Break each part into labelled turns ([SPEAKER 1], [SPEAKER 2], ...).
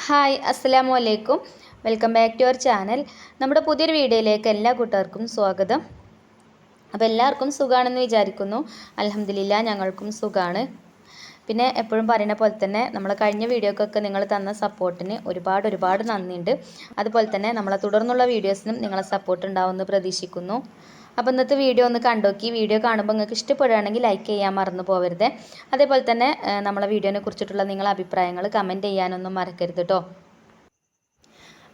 [SPEAKER 1] Hi അസ്സലാമു അലൈക്കും. Welcome back to our channel. നമ്മുടെ പുതിയൊരു വീഡിയോയിലേക്ക് എല്ലാ കൂട്ടുകാർക്കും സ്വാഗതം. അപ്പോൾ എല്ലാവർക്കും സുഖമാണെന്ന് വിചാരിക്കുന്നു. അൽഹംദുലില്ലാ ഞങ്ങൾക്കും സുഖമാണ്. പിന്നെ എപ്പോഴും പറയുന്ന പോലെ തന്നെ നമ്മൾ കഴിഞ്ഞ വീഡിയോക്കൊക്കെ നിങ്ങൾ തന്ന സപ്പോർട്ടിന് ഒരുപാട് നന്ദിയുണ്ട്. അതുപോലെ തന്നെ നമ്മളെ തുടർന്നുള്ള വീഡിയോസിനും നിങ്ങളെ സപ്പോർട്ട് ഉണ്ടാവുമെന്ന് പ്രതീക്ഷിക്കുന്നു. അപ്പോൾ ഇന്നത്തെ വീഡിയോ ഒന്ന് കണ്ടോക്കി. വീഡിയോ കാണുമ്പോൾ നിങ്ങൾക്ക് ഇഷ്ടപ്പെടുകയാണെങ്കിൽ ലൈക്ക് ചെയ്യാൻ മറന്നു പോകരുത്. അതേപോലെ തന്നെ നമ്മളെ വീഡിയോനെ കുറിച്ചിട്ടുള്ള നിങ്ങളുടെ അഭിപ്രായങ്ങൾ കമൻറ്റ് ചെയ്യാനൊന്നും മറക്കരുത് കേട്ടോ.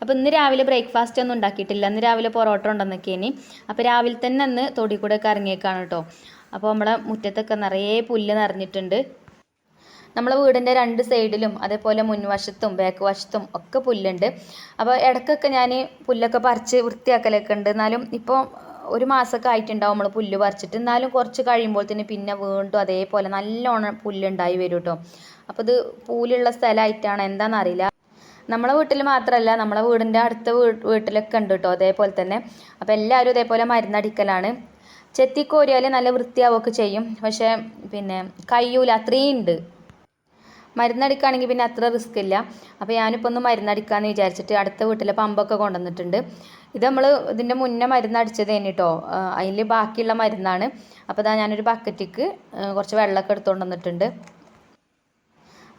[SPEAKER 1] അപ്പോൾ ഇന്ന് രാവിലെ ബ്രേക്ക്ഫാസ്റ്റ് ഒന്നും ഉണ്ടാക്കിയിട്ടില്ല. ഇന്ന് രാവിലെ പൊറോട്ട ഉണ്ടെന്നൊക്കെയാണ്. അപ്പോൾ രാവിലെ തന്നെ അന്ന് തൊടി കൂടെ ഒക്കെ ഇറങ്ങിയേക്കാണ് കേട്ടോ. അപ്പോൾ നമ്മളെ മുറ്റത്തൊക്കെ നിറയെ പുല്ല് നിറഞ്ഞിട്ടുണ്ട്. നമ്മളെ വീടിൻ്റെ രണ്ട് സൈഡിലും അതേപോലെ മുൻവശത്തും ബാക്ക് വശത്തും ഒക്കെ പുല്ലുണ്ട്. അപ്പോൾ ഇടയ്ക്കൊക്കെ ഞാൻ പുല്ലൊക്കെ പറിച്ച് വൃത്തിയാക്കലൊക്കെ ഉണ്ട്. എന്നാലും ഇപ്പോൾ ഒരു മാസമൊക്കെ ആയിട്ടുണ്ടാവും നമ്മൾ പുല്ല് പറിച്ചിട്ട്. എന്നാലും കുറച്ച് കഴിയുമ്പോഴത്തേന് പിന്നെ വീണ്ടും അതേപോലെ നല്ലോണം പുല്ലുണ്ടായി വരും കേട്ടോ. അപ്പോൾ ഇത് പൂലുള്ള സ്ഥലമായിട്ടാണ് എന്താണെന്നറിയില്ല. നമ്മളെ വീട്ടിൽ മാത്രമല്ല നമ്മളെ വീടിൻ്റെ അടുത്ത വീട്ടിലൊക്കെ ഉണ്ട് കേട്ടോ അതേപോലെ തന്നെ. അപ്പോൾ എല്ലാവരും ഇതേപോലെ മരുന്നടിക്കലാണ്. ചെത്തിക്കോരിയാൽ നല്ല വൃത്തിയാവുകയൊക്കെ ചെയ്യും. പക്ഷേ പിന്നെ കയ്യൂല, അത്രയും ഉണ്ട്. മരുന്നടിക്കുകയാണെങ്കിൽ പിന്നെ അത്ര റിസ്ക് ഇല്ല. അപ്പോൾ ഞാനിപ്പോൾ ഒന്ന് മരുന്നടിക്കാമെന്ന് വിചാരിച്ചിട്ട് അടുത്ത വീട്ടിലെ പമ്പൊക്കെ കൊണ്ടുവന്നിട്ടുണ്ട്. ഇത് നമ്മൾ ഇതിൻ്റെ മുന്നേ മരുന്നടിച്ചത് തന്നെ കേട്ടോ. അതിൽ ബാക്കിയുള്ള മരുന്നാണ്. അപ്പോൾ ഇതാ ഞാനൊരു ബക്കറ്റിക്ക് കുറച്ച് വെള്ളമൊക്കെ എടുത്തുകൊണ്ട് വന്നിട്ടുണ്ട്.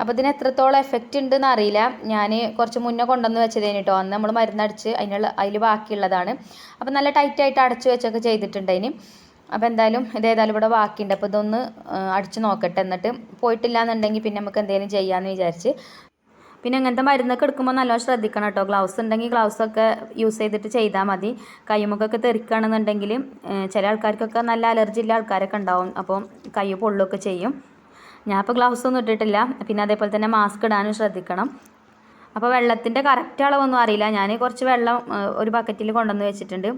[SPEAKER 1] അപ്പോൾ ഇതിന് എത്രത്തോളം എഫക്റ്റ് ഉണ്ടെന്ന് അറിയില്ല. ഞാൻ കുറച്ച് മുന്നേ കൊണ്ടുവന്ന് വെച്ചതേന് കേട്ടോ. അന്ന് നമ്മൾ മരുന്നടിച്ച് അതിൽ ബാക്കിയുള്ളതാണ്. അപ്പോൾ നല്ല ടൈറ്റായിട്ട് അടച്ചു വെച്ചൊക്കെ ചെയ്തിട്ടുണ്ട് അതിന്. അപ്പോൾ എന്തായാലും ഇതേതായാലും ഇവിടെ ബാക്കിയുണ്ട്. അപ്പോൾ ഇതൊന്ന് അടിച്ച് നോക്കട്ടെ. എന്നിട്ട് പോയിട്ടില്ല എന്നുണ്ടെങ്കിൽ പിന്നെ നമുക്ക് എന്തെങ്കിലും ചെയ്യാമെന്ന് വിചാരിച്ച്. പിന്നെ അങ്ങനത്തെ മരുന്നൊക്കെ എടുക്കുമ്പോൾ നല്ലോണം ശ്രദ്ധിക്കണം കേട്ടോ. ഗ്ലൗസ് ഉണ്ടെങ്കിൽ ഗ്ലൗസൊക്കെ യൂസ് ചെയ്തിട്ട് ചെയ്താൽ മതി. കൈമുക്കൊക്കെ തെറിക്കുകയാണെന്നുണ്ടെങ്കിൽ ചില ആൾക്കാർക്കൊക്കെ നല്ല അലർജി ഉള്ള ആൾക്കാരൊക്കെ ഉണ്ടാവും. അപ്പോൾ കൈ പൊള്ളുകയൊക്കെ ചെയ്യും. ഞാൻ ഇപ്പോൾ ഗ്ലൗസ് ഒന്നും ഇട്ടിട്ടില്ല. പിന്നെ അതേപോലെ തന്നെ മാസ്ക് ഇടാനും ശ്രദ്ധിക്കണം. അപ്പോൾ വെള്ളത്തിൻ്റെ കറക്റ്റ് അളവൊന്നും അറിയില്ല. ഞാൻ കുറച്ച് വെള്ളം ഒരു ബക്കറ്റിൽ കൊണ്ടുവന്ന് വെച്ചിട്ടുണ്ട്.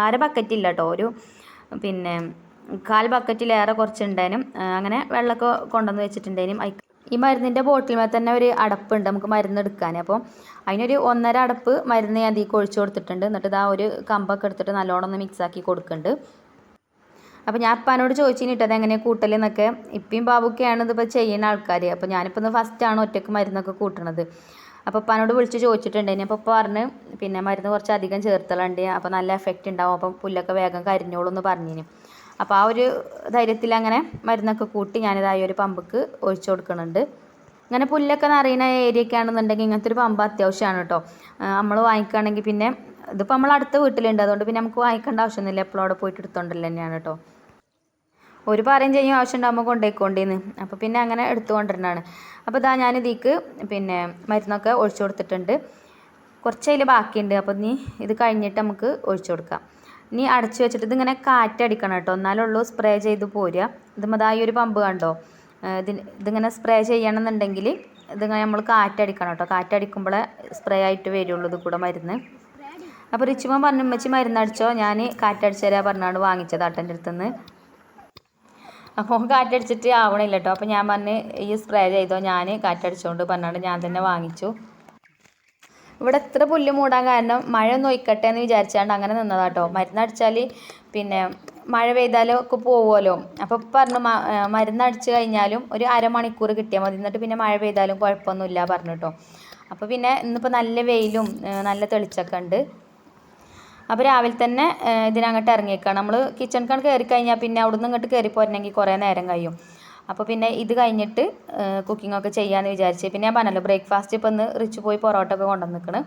[SPEAKER 1] അര ബക്കറ്റില്ല കേട്ടോ, ഒരു പിന്നെ 1/4 ബക്കറ്റിലേറെ കുറച്ചുണ്ടേനും. അങ്ങനെ വെള്ളമൊക്കെ കൊണ്ടുവന്ന് വെച്ചിട്ടുണ്ടേനും. ഈ മരുന്നിൻ്റെ ബോട്ടിൽമേൽ തന്നെ ഒരു അടപ്പുണ്ട് നമുക്ക് മരുന്ന് എടുക്കാൻ. അപ്പോൾ അതിനൊരു 1.5 അടപ്പ് മരുന്ന് ഞാൻ അതിലേക്ക് ഒഴിച്ചു കൊടുത്തിട്ടുണ്ട്. എന്നിട്ട് ഇതാ ഒരു കമ്പൊക്കെ എടുത്തിട്ട് നല്ലോണം ഒന്ന് മിക്സാക്കി കൊടുക്കുന്നുണ്ട്. അപ്പോൾ ഞാൻ അപ്പാനോട് ചോദിച്ചിട്ട് അതെങ്ങനെ കൂട്ടലെന്നൊക്കെ. ഇപ്പം ബാബുക്കെയാണ് ഇതിപ്പോൾ ചെയ്യുന്ന ആൾക്കാർ. അപ്പോൾ ഞാനിപ്പോൾ ഇന്ന് ഫസ്റ്റാണ് ഒറ്റയ്ക്ക് മരുന്നൊക്കെ കൂട്ടണത്. അപ്പോൾ അപ്പാനോട് വിളിച്ച് ചോദിച്ചിട്ടുണ്ടായിന്. അപ്പോൾ പറഞ്ഞ് പിന്നെ മരുന്ന് കുറച്ച് അധികം ചേർത്തലുണ്ട്, അപ്പോൾ നല്ല എഫക്റ്റ് ഉണ്ടാവും, അപ്പം പുല്ലൊക്കെ വേഗം കരിഞ്ഞോളൂ എന്ന് പറഞ്ഞിന്. അപ്പോൾ ആ ഒരു ധൈര്യത്തിൽ അങ്ങനെ മരുന്നൊക്കെ കൂട്ടി ഞാനിതായി ഒരു പമ്പക്ക് ഒഴിച്ചു കൊടുക്കുന്നുണ്ട്. ഇങ്ങനെ പുല്ലൊക്കെ നിറയുന്ന ഏരിയയൊക്കെ ആണെന്നുണ്ടെങ്കിൽ ഇങ്ങനത്തെ ഒരു പമ്പ് അത്യാവശ്യമാണ് കേട്ടോ. നമ്മൾ വാങ്ങിക്കുകയാണെങ്കിൽ പിന്നെ ഇതിപ്പോൾ നമ്മൾ അടുത്ത വീട്ടിലുണ്ട്, അതുകൊണ്ട് പിന്നെ നമുക്ക് വാങ്ങിക്കേണ്ട ആവശ്യമൊന്നുമില്ല. എപ്പോഴും അവിടെ പോയിട്ട് എടുത്തോണ്ടല്ലോ തന്നെയാണ് കേട്ടോ. ഒരു പറയും ചെയ്യും ആവശ്യം ഉണ്ടാകുമ്പോൾ കൊണ്ടുപോയിക്കൊണ്ടേന്ന്. അപ്പോൾ പിന്നെ അങ്ങനെ എടുത്തുകൊണ്ടിരുന്നതാണ്. അപ്പോൾ ഇതാ ഞാൻ ഇതിലേക്ക് പിന്നെ മരുന്നൊക്കെ ഒഴിച്ചു കൊടുത്തിട്ടുണ്ട്. കുറച്ച് അതിൽ ബാക്കിയുണ്ട്. അപ്പോൾ ഇനി ഇത് കഴിഞ്ഞിട്ട് നമുക്ക് ഒഴിച്ചു കൊടുക്കാം. ഇനി അടച്ചു വെച്ചിട്ട് ഇതിങ്ങനെ കാറ്റടിക്കണം കേട്ടോ, എന്നാലുള്ളൂ സ്പ്രേ ചെയ്ത് പോരുക. ഇതുമതായി ഒരു പമ്പ് കണ്ടോ, ഇതിങ്ങനെ സ്പ്രേ ചെയ്യണമെന്നുണ്ടെങ്കിൽ ഇതിങ്ങനെ നമ്മൾ കാറ്റടിക്കണം കേട്ടോ. കാറ്റടിക്കുമ്പോഴേ സ്പ്രേ ആയിട്ട് വരുള്ളൂ ഇത് കൂടെ മരുന്ന്. അപ്പോൾ റിച്ചുമോൻ പറഞ്ഞു ഉമ്മച്ചി മരുന്നടിച്ചോ, ഞാൻ കാറ്റടിച്ചു തരാൻ പറഞ്ഞാണ് വാങ്ങിച്ചത് ഏട്ടൻ്റെ അടുത്തുനിന്ന്. അപ്പോൾ കാറ്റടിച്ചിട്ട് ആവണില്ല കേട്ടോ. അപ്പോൾ ഞാൻ പറഞ്ഞ് ഈ സ്പ്രേ ചെയ്തോ, ഞാൻ കാറ്റടിച്ചുകൊണ്ട് പറഞ്ഞാണ്ട് ഞാൻ തന്നെ വാങ്ങിച്ചു. ഇവിടെ എത്ര പുല്ല് മൂടാൻ കാരണം മഴ ഒന്ന് ഒഴിക്കട്ടെ എന്ന് വിചാരിച്ചാണ്ട് അങ്ങനെ നിന്നതാട്ടോ. മരുന്നടിച്ചാൽ പിന്നെ മഴ പെയ്താലോ ഒക്കെ പോവുമല്ലോ. അപ്പോൾ പറഞ്ഞു മരുന്നടിച്ച് കഴിഞ്ഞാലും ഒരു അരമണിക്കൂർ കിട്ടിയാൽ മതി, എന്നിട്ട് പിന്നെ മഴ പെയ്താലും കുഴപ്പമൊന്നുമില്ല പറഞ്ഞു കേട്ടോ. അപ്പോൾ പിന്നെ ഇന്നിപ്പോൾ നല്ല വെയിലും നല്ല തെളിച്ചൊക്കെ ഉണ്ട്. അപ്പോൾ രാവിലെ തന്നെ ഇതിനങ്ങോട്ട് ഇറങ്ങിയേക്കാണ്. നമ്മൾ കിച്ചണിക്കാണ് കയറി കഴിഞ്ഞാൽ പിന്നെ അവിടെ നിന്ന് ഇങ്ങോട്ട് കയറി പോരണമെങ്കിൽ കുറേ നേരം കഴിയും. അപ്പോൾ പിന്നെ ഇത് കഴിഞ്ഞിട്ട് കുക്കിങ്ങൊക്കെ ചെയ്യാമെന്ന് വിചാരിച്ച്. പിന്നെ ഞാൻ പറഞ്ഞല്ലോ ബ്രേക്ക്ഫാസ്റ്റ് ഇപ്പോൾ ഇന്ന് റിച്ച് പോയി പൊറോട്ട ഒക്കെ കൊണ്ടുവന്ന് നിൽക്കണം.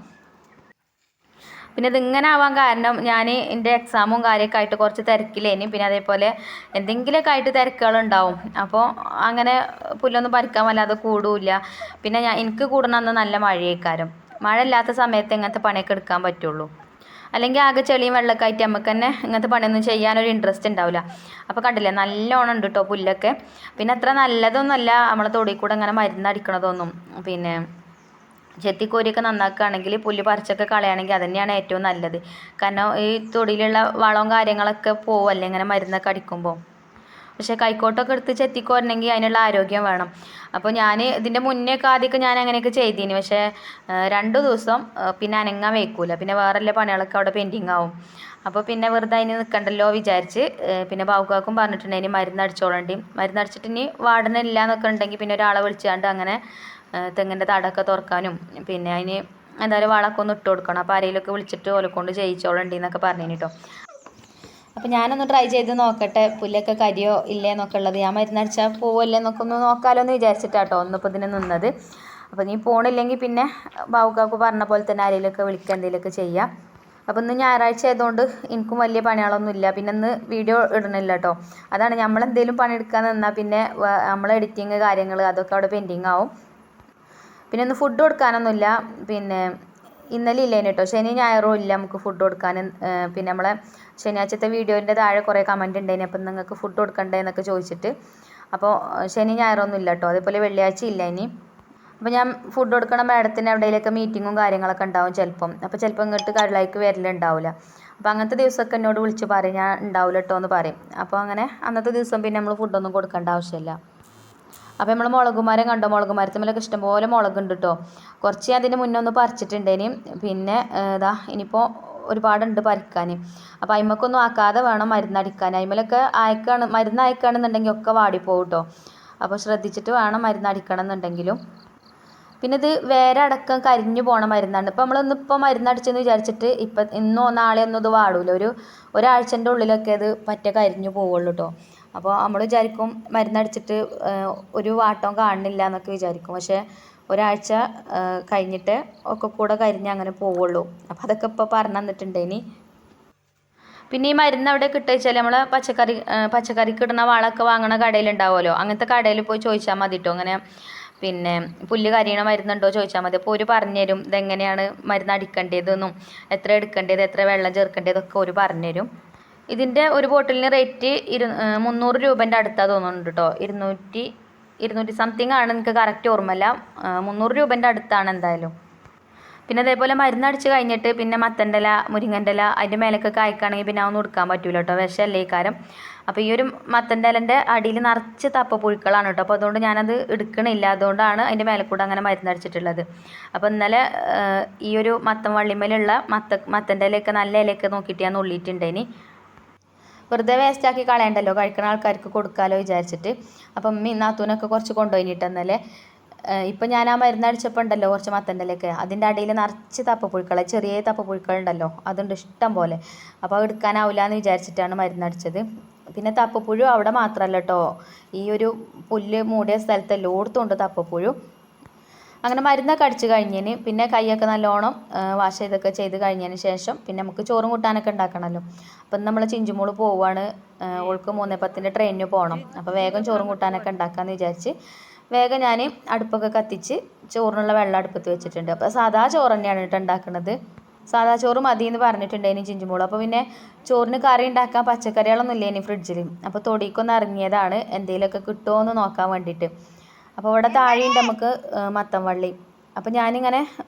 [SPEAKER 1] പിന്നെ ഇതിങ്ങനെ ആവാൻ കാരണം ഞാൻ എൻ്റെ എക്സാമും കാര്യമൊക്കെ ആയിട്ട് കുറച്ച് തിരക്കിലേനി. പിന്നെ അതേപോലെ എന്തെങ്കിലുമൊക്കെ ആയിട്ട് തിരക്കുകളുണ്ടാവും. അപ്പോൾ അങ്ങനെ പുല്ലൊന്നും പറിക്കാൻ വല്ലാതെ കൂടില്ല. പിന്നെ എനിക്ക് കൂടണമെന്ന് നല്ല മഴയേക്കാരം. മഴ ഇല്ലാത്ത സമയത്ത് ഇങ്ങനത്തെ പണിയൊക്കെ എടുക്കാൻ പറ്റുള്ളൂ. അല്ലെങ്കിൽ ആകെ ചെളിയും വെള്ളമൊക്കെ ആയിട്ട് നമുക്ക് തന്നെ ഇങ്ങനത്തെ പണിയൊന്നും ചെയ്യാനൊരു ഇൻട്രസ്റ്റ് ഉണ്ടാവില്ല. അപ്പോൾ കണ്ടില്ലേ നല്ലോണം ഉണ്ട് കേട്ടോ പുല്ലൊക്കെ. പിന്നെ അത്ര നല്ലതൊന്നുമല്ല നമ്മളെ തൊടിയിൽ കൂടെ അങ്ങനെ മരുന്നടിക്കണതൊന്നും. പിന്നെ ചെത്തിക്കോരിയൊക്കെ നന്നാക്കുകയാണെങ്കിൽ പുല്ല് പറിച്ചൊക്കെ കളയുകയാണെങ്കിൽ അത് തന്നെയാണ് ഏറ്റവും നല്ലത്. കാരണം ഈ തൊടിയിലുള്ള വളവും കാര്യങ്ങളൊക്കെ പോവല്ലേ ഇങ്ങനെ മരുന്നൊക്കെ അടിക്കുമ്പോൾ. പക്ഷേ കൈക്കോട്ടൊക്കെ എടുത്ത് ചെത്തിക്കോരണമെങ്കിൽ അതിനുള്ള ആരോഗ്യം വേണം. അപ്പോൾ ഞാൻ ഇതിൻ്റെ മുന്നേയൊക്കെ ആദ്യമൊക്കെ ഞാൻ അങ്ങനെയൊക്കെ ചെയ്തിന്. പക്ഷേ 2 ദിവസം പിന്നെ അനങ്ങാൻ വയ്ക്കൂല. പിന്നെ വേറെല്ലാം പണികളൊക്കെ അവിടെ പെൻഡിങ് ആവും. അപ്പോൾ പിന്നെ വെറുതെ അതിന് നിൽക്കണ്ടല്ലോ വിചാരിച്ച് പിന്നെ ബാവുക്കാക്കും പറഞ്ഞിട്ടുണ്ടെങ്കിൽ മരുന്നടിച്ചോളേണ്ടി. മരുന്നടിച്ചിട്ട് ഇനി വാർഡനില്ല എന്നൊക്കെ ഉണ്ടെങ്കിൽ പിന്നെ ഒരാളെ വിളിച്ചാണ്ട് അങ്ങനെ തെങ്ങിൻ്റെ തടമൊക്കെ തുറക്കാനും പിന്നെ അതിന് എന്തായാലും വളമൊക്കെ ഒന്ന് ഇട്ട് കൊടുക്കണം. അപ്പോൾ ആരെങ്കിലുമൊക്കെ വിളിച്ചിട്ട് ഓലെ കൊണ്ട് ചെയ്യിച്ചോളുണ്ട് എന്നൊക്കെ പറഞ്ഞു കേട്ടോ. അപ്പോൾ ഞാനൊന്ന് ട്രൈ ചെയ്ത് നോക്കട്ടെ പുല്ലൊക്കെ കരിയോ ഇല്ലേ എന്നൊക്കെ ഉള്ളത്. ഞാൻ മരുന്നടിച്ചാൽ പോവല്ലേ എന്നൊക്കെ ഒന്ന് നോക്കാമല്ലോ എന്ന് വിചാരിച്ചിട്ടാട്ടോ ഒന്നിപ്പോൾ ഇതിന് നിന്നത്. അപ്പോൾ നീ പോണില്ലെങ്കിൽ പിന്നെ ബാവുക്കാക്ക് പറഞ്ഞ പോലെ തന്നെ ആരെങ്കിലുമൊക്കെ വിളിക്കുക എന്തെങ്കിലുമൊക്കെ ചെയ്യാം. അപ്പോൾ ഇന്ന് ഞായറാഴ്ച ആയതുകൊണ്ട് എനിക്കും വലിയ പണികളൊന്നും ഇല്ല. പിന്നെ ഇന്ന് വീഡിയോ ഇടണില്ല കേട്ടോ. അതാണ് നമ്മളെന്തെങ്കിലും പണിയെടുക്കാൻ നിന്നാൽ പിന്നെ നമ്മളെ എഡിറ്റിങ് കാര്യങ്ങൾ അതൊക്കെ അവിടെ പെൻഡിങ് ആവും. പിന്നെ ഇന്ന് ഫുഡ് കൊടുക്കാനൊന്നുമില്ല. പിന്നെ ഇന്നലെ ഇല്ലേന് കേട്ടോ, ശനി ഞായറും ഇല്ല നമുക്ക് ഫുഡ് കൊടുക്കാൻ. പിന്നെ നമ്മളെ ശനിയാഴ്ചത്തെ വീഡിയോൻ്റെ താഴെ കുറേ കമൻറ്റ് ഉണ്ടായിന്, അപ്പം നിങ്ങൾക്ക് ഫുഡ് കൊടുക്കണ്ടേ എന്നൊക്കെ ചോദിച്ചിട്ട്. അപ്പോൾ ശനി ഞായറൊന്നും ഇല്ല കേട്ടോ. അതേപോലെ വെള്ളിയാഴ്ച ഇല്ല ഇനി. അപ്പോൾ ഞാൻ ഫുഡ് കൊടുക്കണ മാഡത്തിന് എവിടെയെങ്കിലൊക്കെ മീറ്റിങ്ങും കാര്യങ്ങളൊക്കെ ഉണ്ടാവും ചിലപ്പം. അപ്പോൾ ചിലപ്പോൾ ഇങ്ങോട്ട് കടലായിക്ക് വരലുണ്ടാവില്ല. അപ്പോൾ അങ്ങനത്തെ ദിവസമൊക്കെ എന്നോട് വിളിച്ച് പറയും ഞാൻ ഉണ്ടാവില്ല കേട്ടോ എന്ന് പറയും. അപ്പോൾ അങ്ങനെ അന്നത്തെ ദിവസം പിന്നെ നമ്മൾ ഫുഡൊന്നും കൊടുക്കേണ്ട ആവശ്യമില്ല. അപ്പോൾ നമ്മൾ മുളകുമരം കണ്ടോ, മുളകുമരത്തുമ്മലൊക്കെ ഇഷ്ടംപോലെ മുളകുണ്ട് കേട്ടോ. കുറച്ച് അതിന് മുന്നേ ഒന്ന് പറിച്ചിട്ടുണ്ടേനി. പിന്നെ ഇതാ ഇനിയിപ്പോൾ ഒരുപാടുണ്ട് പറിക്കാൻ. അപ്പോൾ അതിമക്കൊന്നും ആക്കാതെ വേണം മരുന്നടിക്കാൻ. അതിമലൊക്കെ മരുന്ന് അയക്കുകയാണെന്നുണ്ടെങ്കിൽ ഒക്കെ വാടിപ്പോകും കേട്ടോ. അപ്പോൾ ശ്രദ്ധിച്ചിട്ട് വേണം മരുന്നടിക്കണം എന്നുണ്ടെങ്കിലും. പിന്നെ ഇത് വേറെ അടക്കം കരിഞ്ഞു പോണ മരുന്നാണ്. ഇപ്പോൾ നമ്മളൊന്നിപ്പോൾ മരുന്നടിച്ചെന്ന് വിചാരിച്ചിട്ട് ഇപ്പം ഇന്നോ നാളെയോ ഒന്നും ഇത് വാടൂല. ഒരാഴ്ചൻ്റെ ഉള്ളിലൊക്കെ അത് പറ്റ കരിഞ്ഞു പോവുള്ളൂ കേട്ടോ. അപ്പോൾ നമ്മൾ വിചാരിക്കും മരുന്നടിച്ചിട്ട് ഒരു വാട്ടവും കാണുന്നില്ല എന്നൊക്കെ വിചാരിക്കും. പക്ഷേ ഒരാഴ്ച കഴിഞ്ഞിട്ട് ഒക്കെ കൂടെ കരിഞ്ഞ് അങ്ങനെ പോവുള്ളൂ. അപ്പോൾ അതൊക്കെ ഇപ്പോൾ പറഞ്ഞു തന്നിട്ടുണ്ടേനി. പിന്നെ ഈ മരുന്ന് അവിടെ കിട്ടുക വെച്ചാൽ നമ്മൾ പച്ചക്കറിക്ക് ഇടുന്ന വളമൊക്കെ വാങ്ങണ കടയിലുണ്ടാവുമല്ലോ, അങ്ങനത്തെ കടയിൽ പോയി ചോദിച്ചാൽ മതി കേട്ടോ. അങ്ങനെ പിന്നെ പുല്ല് കരിയണ മരുന്നുണ്ടോ ചോദിച്ചാൽ മതി. അപ്പോൾ ഒരു പറഞ്ഞുതരും ഇതെങ്ങനെയാണ് മരുന്ന് അടിക്കേണ്ടതെന്നും എത്ര എടുക്കേണ്ടത് എത്ര വെള്ളം ചേർക്കേണ്ടതൊക്കെ ഒരു പറഞ്ഞുതരും. ഇതിൻ്റെ ഒരു ബോട്ടിലിന് റേറ്റ് 300 രൂപേൻ്റെ അടുത്താണ് തോന്നുന്നുണ്ട് കേട്ടോ. 200 സംതിങ് ആണ്, എനിക്ക് കറക്റ്റ് ഓർമ്മയില്ല. 300 രൂപേൻ്റെ അടുത്താണ് എന്തായാലും. പിന്നെ അതേപോലെ മരുന്നടിച്ച് കഴിഞ്ഞിട്ട് പിന്നെ മത്തൻ്റെ ഇല മുരിങ്ങൻ്റെ ഇല അതിൻ്റെ മേലൊക്കെ കായ്ക്കുകയാണെങ്കിൽ പിന്നെ അതൊന്നും എടുക്കാൻ പറ്റില്ല കേട്ടോ, വിഷമല്ലേ ഈ കാരം. അപ്പോൾ ഈ ഒരു മത്തൻ്റെ ഇലൻ്റെ അടിയിൽ നിറച്ച് തപ്പപ്പുഴുക്കളാണ് കേട്ടോ. അപ്പോൾ അതുകൊണ്ട് ഞാനത് എടുക്കണില്ല. അതുകൊണ്ടാണ് അതിൻ്റെ മേലെ കൂടെ അങ്ങനെ മരുന്നടിച്ചിട്ടുള്ളത്. അപ്പോൾ ഇന്നലെ ഈ ഒരു മത്തൻ വള്ളിമേലുള്ള മത്തൻ്റെ ഇലയൊക്കെ നല്ല ഇലയൊക്കെ നോക്കിയിട്ട് ഞാൻ നുള്ളിയിട്ടുണ്ടേനി. വെറുതെ വേസ്റ്റാക്കി കളയണ്ടല്ലോ, കഴിക്കുന്ന ആൾക്കാർക്ക് കൊടുക്കാമല്ലോ വിചാരിച്ചിട്ട്. അപ്പം നാത്തൂനൊക്കെ കുറച്ച് കൊണ്ടുപോയിട്ട് എന്നല്ലേ. ഇപ്പം ഞാൻ ആ മരുന്നടിച്ചപ്പോൾ ഉണ്ടല്ലോ കുറച്ച് മത്തൻ്റെ ഇലയൊക്കെ, അതിൻ്റെ അടിയിൽ നിറച്ച് തപ്പപ്പുഴുക്കളെ ചെറിയ തപ്പപ്പുഴുക്കളുണ്ടല്ലോ, അതുണ്ട് ഇഷ്ടം പോലെ. അപ്പോൾ അത് എടുക്കാനാവില്ല എന്ന് വിചാരിച്ചിട്ടാണ് മരുന്നടിച്ചത്. പിന്നെ തപ്പപ്പുഴു അവിടെ മാത്രമല്ല കേട്ടോ, ഈ ഒരു പുല്ല് മൂടിയ സ്ഥലത്ത് എല്ലായിടത്തും ഉണ്ട് തപ്പപ്പുഴു. അങ്ങനെ മരുന്നൊക്കെ അടിച്ച് കഴിഞ്ഞതിന് പിന്നെ കൈയൊക്കെ നല്ലോണം വാഷ് ചെയ്ത് കഴിഞ്ഞതിന് ശേഷം പിന്നെ നമുക്ക് ചോറും കൂട്ടാനൊക്കെ ഉണ്ടാക്കണമല്ലോ. അപ്പം നമ്മൾ ചിഞ്ചുമോള് പോവുകയാണ്, ഓൾക്ക് 3:10 ട്രെയിനിന് പോകണം. അപ്പോൾ വേഗം ചോറും കൂട്ടാനൊക്കെ ഉണ്ടാക്കാമെന്ന് വിചാരിച്ച് വേഗം ഞാൻ അടുപ്പൊക്കെ കത്തിച്ച് ചോറിനുള്ള വെള്ളം അടുപ്പത്ത് വെച്ചിട്ടുണ്ട്. അപ്പോൾ സാധാ ചോറ് തന്നെയാണ് കേട്ടോ ഉണ്ടാക്കുന്നത്. സാധാ ചോറ് മതി എന്ന് പറഞ്ഞിട്ടുണ്ടായിന് ചിഞ്ചുമോള്. അപ്പോൾ പിന്നെ ചോറിന് കറി ഉണ്ടാക്കാൻ പച്ചക്കറികളൊന്നും ഇല്ല ഇനി ഫ്രിഡ്ജിൽ. അപ്പോൾ തൊടിക്കൊന്ന് ഇറങ്ങിയതാണ് എന്തെങ്കിലുമൊക്കെ കിട്ടുമോ എന്ന് നോക്കാൻ വേണ്ടിയിട്ട്. അപ്പോൾ ഇവിടെ താഴെയുണ്ട് നമുക്ക് മത്തൻ വള്ളി. അപ്പോൾ ഞാനിങ്ങനെ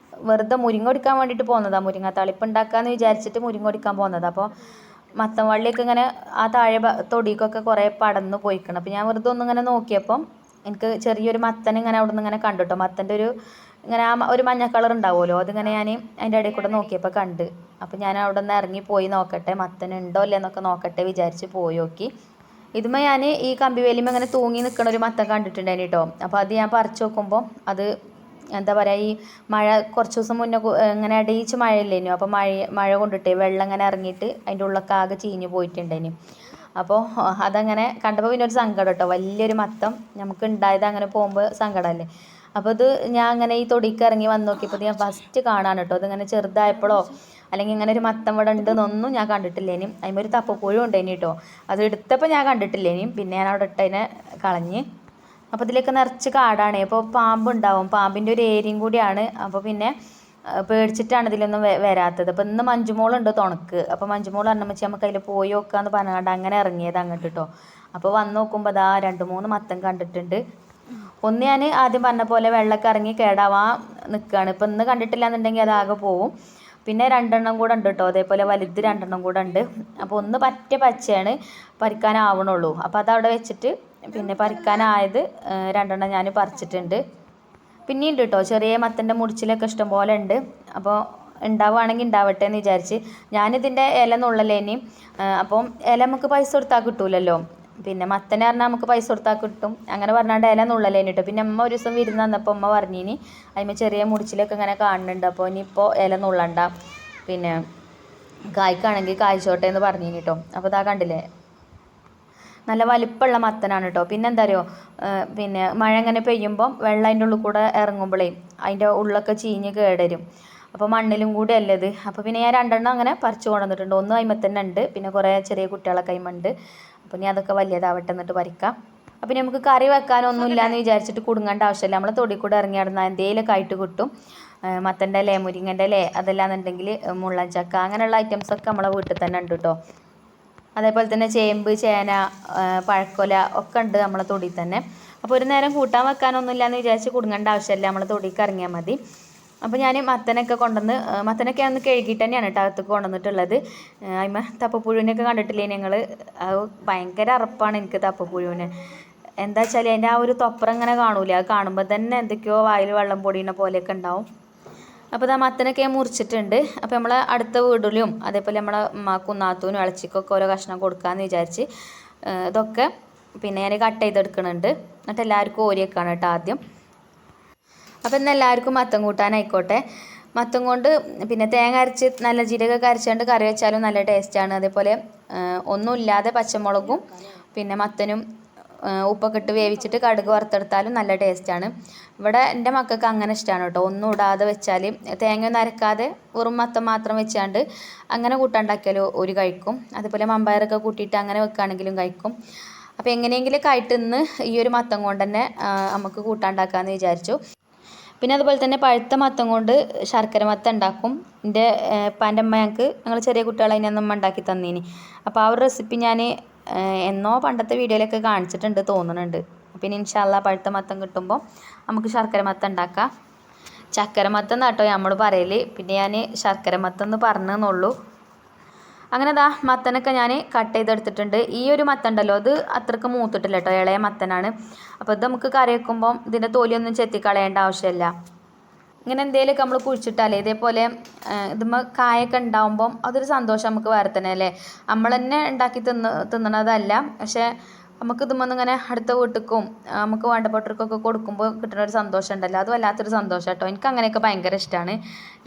[SPEAKER 1] വെറുതെ മുരിങ്ങ ഒടിക്കാൻ വേണ്ടിയിട്ട് പോകുന്നതാണ്, മുരിങ്ങ താളിപ്പ് ഉണ്ടാക്കാമെന്ന് വിചാരിച്ചിട്ട് മുരിങ്ങ ഒടിക്കാൻ പോകുന്നത്. അപ്പോൾ മത്തൻ വള്ളിയൊക്കെ ഇങ്ങനെ ആ താഴെ തൊടിക്കൊക്കെ കുറേ പടന്ന് പോയിക്കണം. അപ്പോൾ ഞാൻ വെറുതെ ഒന്നിങ്ങനെ നോക്കിയപ്പം എനിക്ക് ചെറിയൊരു മത്തൻ ഇങ്ങനെ അവിടെ നിന്ന് ഇങ്ങനെ കണ്ടു കേട്ടോ. മത്തൻ്റെ ഇങ്ങനെ ആ ഒരു മഞ്ഞ കളർ ഉണ്ടാവുമല്ലോ, അതിങ്ങനെ ഞാൻ അതിൻ്റെ ഇടയിൽ കൂടെ നോക്കിയപ്പോൾ കണ്ട്. അപ്പോൾ ഞാൻ അവിടെ നിന്ന് ഇറങ്ങി പോയി നോക്കട്ടെ മത്തൻ ഉണ്ടോ അല്ലേ എന്നൊക്കെ നോക്കട്ടെ വിചാരിച്ച് പോയി നോക്കി. ഇതുമ്മ ഞാൻ ഈ കമ്പിവേലിമ ഇങ്ങനെ തൂങ്ങി നിൽക്കണ ഒരു മത്തൻ കണ്ടിട്ടുണ്ടായിരുന്നു കേട്ടോ. അപ്പോൾ അത് ഞാൻ പറിച്ച് നോക്കുമ്പോൾ അത് എന്താ പറയുക, ഈ മഴ കുറച്ച് ദിവസം മുന്നേ ഇങ്ങനെ ഇടയിച്ച് മഴയില്ലേനു. അപ്പോൾ മഴ കൊണ്ടിട്ടേ വെള്ളം ഇങ്ങനെ ഇറങ്ങിയിട്ട് അതിൻ്റെ ഉള്ളൊക്കെ ആകെ ചീഞ്ഞ് പോയിട്ടുണ്ടായിരുന്നു. അപ്പോൾ അതങ്ങനെ കണ്ടപ്പോൾ പിന്നെ ഒരു സങ്കടം കേട്ടോ, വലിയൊരു മത്തം നമുക്ക് ഉണ്ടായത് അങ്ങനെ പോകുമ്പോൾ സങ്കടമല്ലേ. അപ്പോൾ ഇത് ഞാൻ അങ്ങനെ ഈ തൊടിക്ക് ഇറങ്ങി വന്ന് നോക്കിയപ്പോൾ ഞാൻ ഫസ്റ്റ് കാണാൻ കേട്ടോ. അതിങ്ങനെ ചെറുതായപ്പോഴോ അല്ലെങ്കിൽ ഇങ്ങനെ ഒരു മത്തം ഇവിടെ ഉണ്ടെന്നൊന്നും ഞാൻ കണ്ടിട്ടില്ലേനും. അതിന് ഒരു തപ്പപ്പുഴും ഉണ്ടേനി കേട്ടോ. അത് എടുത്തപ്പോൾ ഞാൻ കണ്ടിട്ടില്ലേനും, പിന്നെ ഞാൻ അവിടെ ഇട്ടതിനെ കളഞ്ഞ്. അപ്പോൾ ഇതിലേക്ക് നിറച്ച് കാടാണ്. അപ്പോൾ പാമ്പുണ്ടാവും, പാമ്പിൻ്റെ ഒരു ഏരിയയും കൂടിയാണ്. അപ്പോൾ പിന്നെ പേടിച്ചിട്ടാണ് ഇതിലൊന്നും വരാത്തത്. അപ്പോൾ ഇന്ന് മഞ്ജുമോളുണ്ട് തുണക്ക്. അപ്പോൾ മഞ്ജുമോൾ അന്നമ്മച്ചി നമുക്ക് അതിൽ പോയി നോക്കാമെന്ന് പറഞ്ഞുകൊണ്ട് അങ്ങനെ ഇറങ്ങിയത് അങ്ങോട്ട് കേട്ടോ. അപ്പോൾ വന്ന് നോക്കുമ്പോൾ അതാ 2-3 മത്തം കണ്ടിട്ടുണ്ട്. ഒന്ന് ഞാൻ ആദ്യം പറഞ്ഞ പോലെ വെള്ളമൊക്കെ ഇറങ്ങി കേടാവാൻ നിൽക്കുകയാണ്. ഇപ്പം ഇന്ന് കണ്ടിട്ടില്ല എന്നുണ്ടെങ്കിൽ അതാകെ പോവും. പിന്നെ 2 എണ്ണം കൂടെ ഉണ്ട് കേട്ടോ, അതേപോലെ വലുത് 2 എണ്ണം കൂടെ ഉണ്ട്. അപ്പോൾ ഒന്ന് പച്ചയാണ്, പറിക്കാനാവണുള്ളൂ. അപ്പോൾ അതവിടെ വെച്ചിട്ട് പിന്നെ പറിക്കാനായത് 2 എണ്ണം ഞാൻ പറിച്ചിട്ടുണ്ട്. പിന്നെയുണ്ട് കേട്ടോ ചെറിയ മത്തൻ്റെ മുടിച്ചിലൊക്കെ ഇഷ്ടംപോലെ ഉണ്ട്. അപ്പോൾ ഉണ്ടാവുകയാണെങ്കിൽ ഉണ്ടാവട്ടെ എന്ന് വിചാരിച്ച് ഞാനിതിൻ്റെ ഇല നുള്ളലേനി. അപ്പം ഇല നമുക്ക് പൈസ കൊടുത്താൽ കിട്ടൂലല്ലോ. പിന്നെ മത്തനെ പറഞ്ഞാൽ നമുക്ക് പൈസ കൊടുത്താൽ കിട്ടും അങ്ങനെ പറഞ്ഞാണ്ട് ഇല നുള്ളലേനിട്ടോ. പിന്നെ അമ്മ ഒരു ദിവസം വിരുന്ന് വന്നപ്പോൾ അമ്മ പറഞ്ഞിനി അതിന് ചെറിയ മുടിച്ചിലൊക്കെ ഇങ്ങനെ കാണുന്നുണ്ട്, അപ്പോൾ ഇനിയിപ്പോൾ ഇല നുള്ളണ്ട, പിന്നെ കായ്ക്കാണെങ്കിൽ കായ്ച്ചോട്ടെ എന്ന് പറഞ്ഞിനി കേട്ടോ. അപ്പോൾ ഇതാ കണ്ടില്ലേ, നല്ല വലിപ്പമുള്ള മത്തനാണ് കേട്ടോ. പിന്നെ എന്താ അറിയോ, പിന്നെ മഴ ഇങ്ങനെ പെയ്യുമ്പം വെള്ളം അതിൻ്റെ ഉള്ളിൽ കൂടെ ഇറങ്ങുമ്പോഴേ അതിൻ്റെ ഉള്ളൊക്കെ ചീഞ്ഞ് കേടരും. അപ്പോൾ മണ്ണിലും കൂടി അല്ലേ ഇത്. അപ്പോൾ പിന്നെ ഞാൻ 2 അങ്ങനെ പറിച്ചു കൊണ്ടുവന്നിട്ടുണ്ട്. ഒന്ന് അതിന്മേൽ തന്നെ ഉണ്ട്, പിന്നെ കുറേ ചെറിയ കുട്ടികളൊക്കെ അതിന്മേലുണ്ട്. അപ്പോൾ ഇനി അതൊക്കെ വലിയതാവട്ടെ എന്നിട്ട് പറിക്കാം. അപ്പോൾ നമുക്ക് കറി വെക്കാനൊന്നും ഇല്ലയെന്ന് വിചാരിച്ചിട്ട് കുടുങ്ങേണ്ട ആവശ്യമില്ല. നമ്മൾ തൊടി കൂടെ ഇറങ്ങി നടന്നാൽ എന്തെങ്കിലുമൊക്കെ ആയിട്ട് കിട്ടും. മത്തൻ്റെ ഇല, മുരിങ്ങൻ്റെ ഇല, അതല്ലാന്നുണ്ടെങ്കിൽ മുള്ളൻ ചക്ക, അങ്ങനെയുള്ള ഐറ്റംസൊക്കെ നമ്മളെ വീട്ടിൽ തന്നെ ഉണ്ട് കേട്ടോ. അതേപോലെ തന്നെ ചേമ്പ്, ചേന, പഴക്കൊല ഒക്കെ ഉണ്ട് നമ്മളെ തൊടിയിൽ തന്നെ. അപ്പോൾ ഒരു നേരം കൂട്ടാൻ വെക്കാനൊന്നുമില്ല എന്ന് വിചാരിച്ച് കുടുങ്ങേണ്ട ആവശ്യമില്ല, നമ്മൾ തൊടിക്ക് ഇറങ്ങിയാൽ മതി. അപ്പോൾ ഞാൻ മത്തനൊക്കെ കൊണ്ടുവന്ന്, മത്തനൊക്കെ ഒന്ന് കഴുകിയിട്ട് തന്നെയാണ് കേട്ടോ അകത്തേക്ക് കൊണ്ടുവന്നിട്ടുള്ളത്. അതിമ തപ്പപ്പുഴുവിനൊക്കെ കണ്ടിട്ടില്ലേ നിങ്ങൾ? അത് ഭയങ്കര അറപ്പാണ് എനിക്ക് തപ്പപ്പുഴുവിന്. എന്താ വെച്ചാൽ അതിൻ്റെ ആ ഒരു തൊപ്പറം ഇങ്ങനെ കാണൂല, അത് കാണുമ്പോൾ തന്നെ എന്തൊക്കെയോ വായിൽ വെള്ളം പൊടിയുന്ന പോലെയൊക്കെ ഉണ്ടാവും. അപ്പോൾ ഇതാ മത്തനൊക്കെ മുറിച്ചിട്ടുണ്ട്. അപ്പോൾ നമ്മൾ അടുത്ത വീടിലും അതേപോലെ നമ്മളെ കുന്നാത്തൂനും ഇളച്ചിക്കൊക്കെ ഓരോ കഷ്ണം കൊടുക്കാമെന്ന് വിചാരിച്ച് ഇതൊക്കെ പിന്നെ ഞാൻ കട്ട് ചെയ്തെടുക്കുന്നുണ്ട്. എന്നിട്ട് എല്ലാവർക്കും ഓരിയൊക്കെയാണ് കേട്ടോ ആദ്യം. അപ്പോൾ ഇന്ന് എല്ലാവർക്കും മത്തൻ കൂട്ടാനായിക്കോട്ടെ. മത്തൻ കൊണ്ട് പിന്നെ തേങ്ങ അരച്ച് നല്ല ജീരകമൊക്കെ അരച്ചുകൊണ്ട് കറി വെച്ചാലും നല്ല ടേസ്റ്റാണ്. അതേപോലെ ഒന്നുമില്ലാതെ പച്ചമുളകും പിന്നെ മത്തനും ഉപ്പൊക്കെ ഇട്ട് വേവിച്ചിട്ട് കടുക് വറുത്തെടുത്താലും നല്ല ടേസ്റ്റാണ്. ഇവിടെ എൻ്റെ മക്കൾക്ക് അങ്ങനെ ഇഷ്ടമാണ് കേട്ടോ. ഒന്നും ഇടാതെ വെച്ചാൽ, തേങ്ങയൊന്നും അരക്കാതെ വെറും മത്തം മാത്രം വെച്ചാണ്ട് അങ്ങനെ കൂട്ടാണ്ടാക്കിയാലും ഒരു കഴിക്കും. അതുപോലെ മമ്പയറൊക്കെ കൂട്ടിയിട്ട് അങ്ങനെ വെക്കുകയാണെങ്കിലും കഴിക്കും. അപ്പോൾ എങ്ങനെയെങ്കിലുമൊക്കെ ആയിട്ട് ഇന്ന് ഈ ഒരു മത്തം കൊണ്ട് തന്നെ നമുക്ക് കൂട്ടാണ്ടാക്കാമെന്ന് വിചാരിച്ചു. പിന്നെ അതുപോലെ തന്നെ പഴുത്ത മത്തം കൊണ്ട് ശർക്കര മത്തം ഉണ്ടാക്കും. എൻ്റെ ഉപ്പാൻ്റെ അമ്മ ഞങ്ങൾ ചെറിയ കുട്ടികളെ അതിനൊന്നും ഉണ്ടാക്കി തന്നീനി. അപ്പോൾ ആ ഒരു റെസിപ്പി ഞാൻ എന്നോ പണ്ടത്തെ വീഡിയോയിലൊക്കെ കാണിച്ചിട്ടുണ്ട് തോന്നുന്നുണ്ട്. പിന്നെ ഇൻഷാ അല്ലാഹ് പഴുത്ത മത്തം കിട്ടുമ്പോൾ നമുക്ക് ശർക്കര മത്തം ഉണ്ടാക്കാം. ചക്കര മത്തം എന്നാട്ടോ നമ്മൾ പറയൽ, പിന്നെ ഞാൻ ശർക്കര മത്തം എന്ന് പറഞ്ഞെന്നുള്ളൂ. അങ്ങനെ ദാ മത്തനൊക്കെ ഞാൻ കട്ട് ചെയ്തെടുത്തിട്ടുണ്ട്. ഈ ഒരു മത്തൻ ഉണ്ടല്ലോ, അത് അത്രയ്ക്ക് മൂത്തിട്ടില്ല കേട്ടോ, ഇളയ മത്തനാണ്. അപ്പോൾ ഇത് നമുക്ക് കറി വെക്കുമ്പം ഇതിൻ്റെ തൊലിയൊന്നും ചെത്തിക്കളയേണ്ട ആവശ്യമില്ല. ഇങ്ങനെ എന്തെങ്കിലുമൊക്കെ നമ്മൾ കുഴിച്ചിട്ടാലേ ഇതേപോലെ ഇതുമ്മ കായൊക്കെ ഉണ്ടാവുമ്പം അതൊരു സന്തോഷം നമുക്ക് വേറെ തന്നെ അല്ലേ. നമ്മൾ തന്നെ ഉണ്ടാക്കി തിന്നണതല്ല, പക്ഷേ നമുക്ക് ഇതുമ്മൊന്നും ഇങ്ങനെ അടുത്ത വീട്ടിലേക്കും നമുക്ക് വേണ്ടപ്പെട്ടവർക്കൊക്കെ കൊടുക്കുമ്പോൾ കിട്ടുന്ന ഒരു സന്തോഷം ഉണ്ടല്ലോ, അത് വല്ലാത്തൊരു സന്തോഷം കേട്ടോ. എനിക്ക് അങ്ങനെയൊക്കെ ഭയങ്കര ഇഷ്ടമാണ്.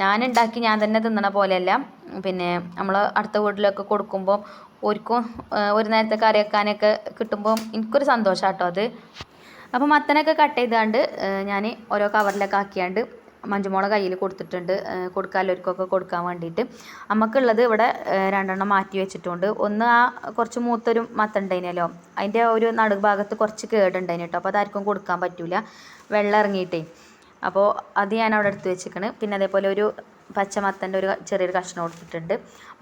[SPEAKER 1] ഞാൻ ഉണ്ടാക്കി ഞാൻ തന്നെ തിന്നണ പോലെയല്ല, പിന്നെ നമ്മൾ അടുത്ത വീട്ടിലൊക്കെ കൊടുക്കുമ്പോൾ ഒരിക്കും ഒരു നേരത്തെ കറി വെക്കാനൊക്കെ കിട്ടുമ്പോൾ എനിക്കൊരു സന്തോഷം കേട്ടോ അത്. അപ്പോൾ മത്തനൊക്കെ കട്ട് ചെയ്താണ്ട് ഞാൻ ഓരോ കവറിലൊക്കെ ആക്കിയാണ്ട് മഞ്ജുമോളെ കയ്യിൽ കൊടുത്തിട്ടുണ്ട്, കൊടുക്കാനൊരുക്കൊക്കെ കൊടുക്കാൻ വേണ്ടിയിട്ട്. നമുക്കുള്ളത് ഇവിടെ 2 മാറ്റി വെച്ചിട്ടുണ്ട്. ഒന്ന് ആ കുറച്ച് മൂത്തൊരു മത്തൻ ഉണ്ടായിനല്ലോ, അതിൻ്റെ ഒരു നടുഭാഗത്ത് കുറച്ച് കേടുണ്ടായിന് കേട്ടോ. അപ്പോൾ അതാർക്കും കൊടുക്കാൻ പറ്റില്ല, വെള്ളം ഇറങ്ങിയിട്ടേ. അപ്പോൾ അത് ഞാൻ അവിടെ എടുത്ത് വെച്ചിരിക്കണ്. പിന്നെ അതേപോലെ ഒരു പച്ച മത്തൻ്റെ ഒരു ചെറിയൊരു കഷ്ണം കൊടുത്തിട്ടുണ്ട്.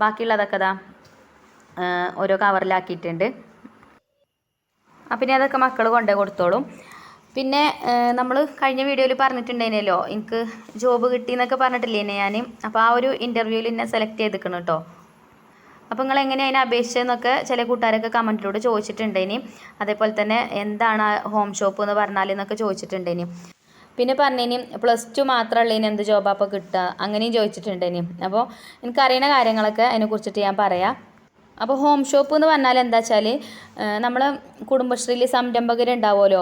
[SPEAKER 1] ബാക്കിയുള്ളതൊക്കെ അതാ ഓരോ കവറിലാക്കിയിട്ടുണ്ട്. പിന്നെ അതൊക്കെ മക്കൾ കൊണ്ടേ കൊടുത്തോളും. പിന്നെ നമ്മൾ കഴിഞ്ഞ വീഡിയോയിൽ പറഞ്ഞിട്ടുണ്ടായിരുന്നല്ലോ എനിക്ക് ജോബ് കിട്ടിയെന്നൊക്കെ പറഞ്ഞിട്ടില്ലേനെ ഞാൻ. അപ്പോൾ ആ ഒരു ഇൻ്റർവ്യൂവിൽ എന്നെ സെലക്ട് ചെയ്തിരിക്കണം കേട്ടോ. അപ്പോൾ നിങ്ങൾ എങ്ങനെ അതിനെ അപേക്ഷിച്ചതെന്നൊക്കെ ചില കൂട്ടുകാരൊക്കെ കമൻറ്റിലൂടെ ചോദിച്ചിട്ടുണ്ടേനി. അതേപോലെ തന്നെ എന്താണ് ഹോം ഷോപ്പ് എന്ന് പറഞ്ഞാൽ എന്നൊക്കെ ചോദിച്ചിട്ടുണ്ടേനി. പിന്നെ പറഞ്ഞേനി +2 മാത്രമല്ല ഇനി എന്ത് ജോബ് അപ്പോൾ കിട്ടുക, അങ്ങനെയും ചോദിച്ചിട്ടുണ്ടേനി. അപ്പോൾ എനിക്കറിയുന്ന കാര്യങ്ങളൊക്കെ അതിനെക്കുറിച്ചിട്ട് ഞാൻ പറയാം. അപ്പോൾ ഹോം ഷോപ്പ് എന്ന് പറഞ്ഞാൽ എന്താ വെച്ചാൽ നമ്മൾ കുടുംബശ്രീയിൽ സംരംഭകരുണ്ടാവുമല്ലോ,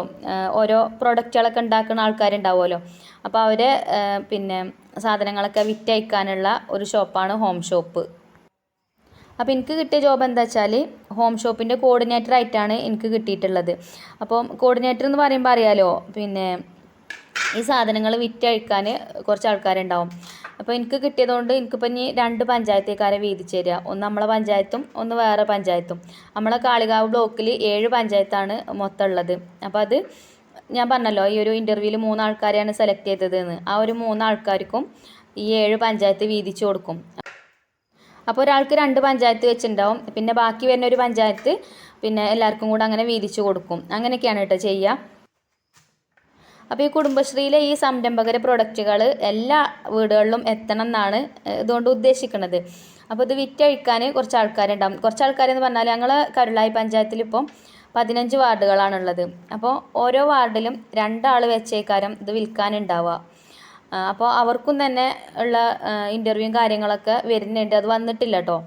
[SPEAKER 1] ഓരോ പ്രൊഡക്റ്റുകളൊക്കെ ഉണ്ടാക്കുന്ന ആൾക്കാരുണ്ടാവുമല്ലോ. അപ്പോൾ അവർ പിന്നെ സാധനങ്ങളൊക്കെ വിറ്റയക്കാനുള്ള ഒരു ഷോപ്പാണ് ഹോം ഷോപ്പ്. അപ്പോൾ എനിക്ക് കിട്ടിയ ജോബ് എന്താ വെച്ചാൽ ഹോം ഷോപ്പിൻ്റെ കോർഡിനേറ്റർ ആയിട്ടാണ് എനിക്ക് കിട്ടിയിട്ടുള്ളത്. അപ്പം കോർഡിനേറ്റർ എന്ന് പറയുമ്പോൾ അറിയാലോ, പിന്നെ ഈ സാധനങ്ങൾ വിറ്റഴിക്കാൻ കുറച്ച് ആൾക്കാരുണ്ടാവും. അപ്പോൾ എനിക്ക് കിട്ടിയതുകൊണ്ട് എനിക്കിപ്പോൾ ഇനി 2 പഞ്ചായത്തേക്കാരെ വീതിച്ച് തരിക. ഒന്ന് നമ്മളെ പഞ്ചായത്തും ഒന്ന് വേറെ പഞ്ചായത്തും. നമ്മളെ കാളികാവ് ബ്ലോക്കിൽ 7 പഞ്ചായത്താണ് മൊത്തം ഉള്ളത്. അപ്പോൾ അത് ഞാൻ പറഞ്ഞല്ലോ, ഈ ഒരു ഇൻ്റർവ്യൂവിൽ 3 ആൾക്കാരെയാണ് സെലക്ട് ചെയ്തതെന്ന്. ആ ഒരു 3 ആൾക്കാർക്കും ഈ 7 പഞ്ചായത്ത് വീതിച്ച് കൊടുക്കും. അപ്പോൾ ഒരാൾക്ക് 2 പഞ്ചായത്ത് വെച്ചിട്ടുണ്ടാവും, പിന്നെ ബാക്കി വരുന്ന ഒരു പഞ്ചായത്ത് പിന്നെ എല്ലാവർക്കും കൂടെ അങ്ങനെ വീതിച്ച് കൊടുക്കും. അങ്ങനെയൊക്കെയാണ് കേട്ടോ ചെയ്യുക. അപ്പോൾ ഈ കുടുംബശ്രീയിലെ ഈ സംരംഭകരെ പ്രൊഡക്റ്റുകൾ എല്ലാ വീടുകളിലും എത്തണം എന്നാണ് ഇതുകൊണ്ട് ഉദ്ദേശിക്കുന്നത്. അപ്പോൾ ഇത് വിറ്റഴിക്കാൻ കുറച്ച് ആൾക്കാരുണ്ടാകും. കുറച്ച് ആൾക്കാരെന്ന് പറഞ്ഞാൽ ഞങ്ങൾ കരുളായി പഞ്ചായത്തിൽ ഇപ്പം 15 വാർഡുകളാണുള്ളത്. അപ്പോൾ ഓരോ വാർഡിലും 2 ആൾ വെച്ചേക്കാരം ഇത് വിൽക്കാനുണ്ടാവുക. അപ്പോൾ അവർക്കും തന്നെ ഉള്ള ഇൻ്റർവ്യൂവും കാര്യങ്ങളൊക്കെ വരുന്നുണ്ട്, അത് വന്നിട്ടില്ല കേട്ടോ.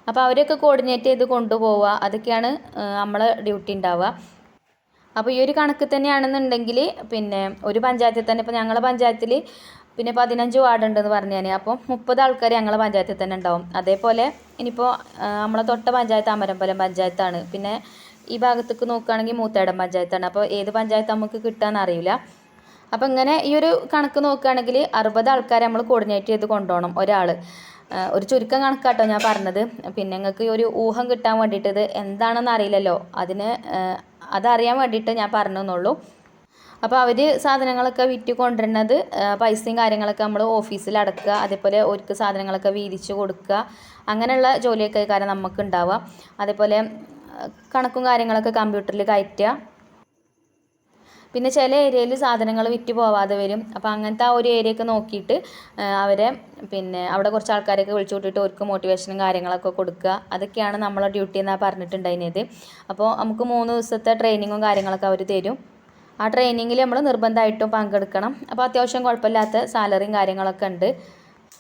[SPEAKER 1] അപ്പോൾ അവരെയൊക്കെ കോർഡിനേറ്റ് ചെയ്ത് കൊണ്ടുപോവുക, അതൊക്കെയാണ് നമ്മളെ ഡ്യൂട്ടി ഉണ്ടാവുക. അപ്പോൾ ഈ ഒരു കണക്ക് തന്നെയാണെന്നുണ്ടെങ്കിൽ പിന്നെ ഒരു പഞ്ചായത്തിൽ തന്നെ, ഇപ്പോൾ ഞങ്ങളുടെ പഞ്ചായത്തിൽ പിന്നെ 15 വാർഡുണ്ടെന്ന് പറഞ്ഞു ഞാൻ. അപ്പോൾ 30 ആൾക്കാർ ഞങ്ങളുടെ പഞ്ചായത്തിൽ തന്നെ ഉണ്ടാവും. അതേപോലെ ഇനിയിപ്പോൾ നമ്മളെ തൊട്ട പഞ്ചായത്ത് അമരമ്പലം പഞ്ചായത്താണ്. പിന്നെ ഈ ഭാഗത്തേക്ക് നോക്കുകയാണെങ്കിൽ മൂത്തേടം പഞ്ചായത്താണ്. അപ്പോൾ ഏത് പഞ്ചായത്ത് നമുക്ക് കിട്ടുകയെന്ന് അറിയില്ല. അപ്പോൾ ഇങ്ങനെ ഈ ഒരു കണക്ക് നോക്കുകയാണെങ്കിൽ 60 ആൾക്കാരെ നമ്മൾ കോർഡിനേറ്റ് ചെയ്ത് കൊണ്ടുപോകണം ഒരാൾ. ഒരു ചുരുക്കം കണക്കാട്ടോ ഞാൻ പറഞ്ഞത്. പിന്നെ നിങ്ങൾക്ക് ഈ ഒരു ഊഹം കിട്ടാൻ വേണ്ടിയിട്ട്, ഇത് എന്താണെന്ന് അറിയില്ലല്ലോ, അതറിയാൻ വേണ്ടിയിട്ട് ഞാൻ പറഞ്ഞെന്നുള്ളൂ. അപ്പോൾ അവർ സാധനങ്ങളൊക്കെ വിറ്റ് കൊണ്ടുവരുന്നത് പൈസയും കാര്യങ്ങളൊക്കെ നമ്മൾ ഓഫീസിൽ അടക്കുക, അതേപോലെ അവർക്ക് സാധനങ്ങളൊക്കെ വീതിച്ച് കൊടുക്കുക, അങ്ങനെയുള്ള ജോലിയൊക്കെ കാരണം നമുക്ക് ഉണ്ടാവുക. അതേപോലെ കണക്കും കാര്യങ്ങളൊക്കെ കമ്പ്യൂട്ടറിൽ കയറ്റുക. പിന്നെ ചില ഏരിയയിൽ സാധനങ്ങൾ വിറ്റ് പോവാതെ വരും. അപ്പോൾ അങ്ങനത്തെ ആ ഒരു ഏരിയയൊക്കെ നോക്കിയിട്ട് അവരെ പിന്നെ അവിടെ കുറച്ച് ആൾക്കാരെയൊക്കെ വിളിച്ചു കൂട്ടിയിട്ട് അവർക്ക് മോട്ടിവേഷനും കാര്യങ്ങളൊക്കെ കൊടുക്കുക. അതൊക്കെയാണ് നമ്മളെ ഡ്യൂട്ടി എന്നാണ് പറഞ്ഞിട്ടുണ്ടായിരുന്നത്. അപ്പോൾ നമുക്ക് 3 ദിവസത്തെ ട്രെയിനിങ്ങും കാര്യങ്ങളൊക്കെ അവർ തരും. ആ ട്രെയിനിങ്ങിൽ നമ്മൾ നിർബന്ധമായിട്ടും പങ്കെടുക്കണം. അപ്പോൾ അത്യാവശ്യം കുഴപ്പമില്ലാത്ത സാലറിയും കാര്യങ്ങളൊക്കെ ഉണ്ട്.